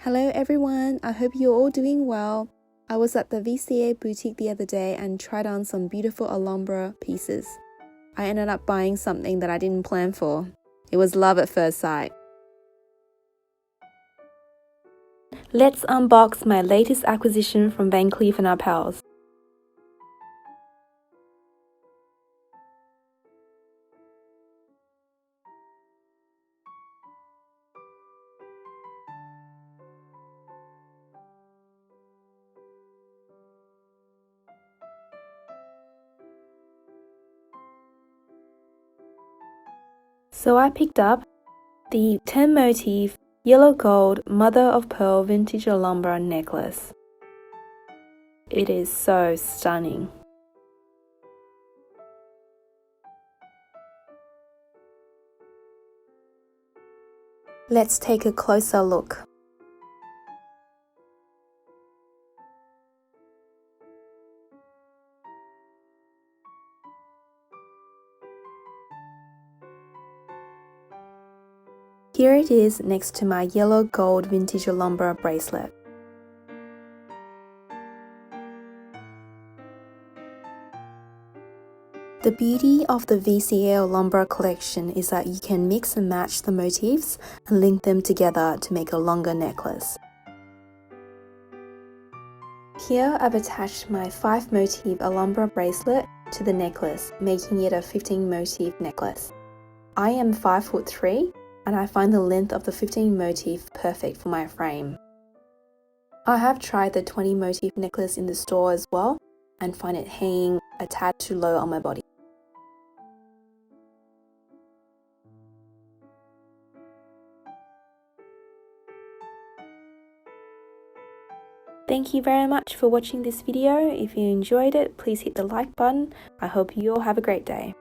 Hello everyone, I hope you're all doing well. I was at the VCA boutique the other day and tried on some beautiful Alhambra pieces. I ended up buying something that I didn't plan for. It was love at first sight. Let's unbox my latest acquisition from Cleef and Arpels. So I picked up the 10 motif yellow gold mother of pearl vintage Alhambra necklace. It is so stunning. Let's take a closer look. Here it is next to my yellow gold vintage Alhambra bracelet. The beauty of the VCA Alhambra collection is that you can mix and match the motifs and link them together to make a longer necklace. Here I've attached my 5 motif Alhambra bracelet to the necklace, making it a 15 motif necklace. I am 5'3" and I find the length of the 15 motif perfect for my frame. I have tried the 20 motif necklace in the store as well and find it hanging a tad too low on my body. Thank you very much for watching this video. If you enjoyed it, please hit the like button. I hope you all have a great day.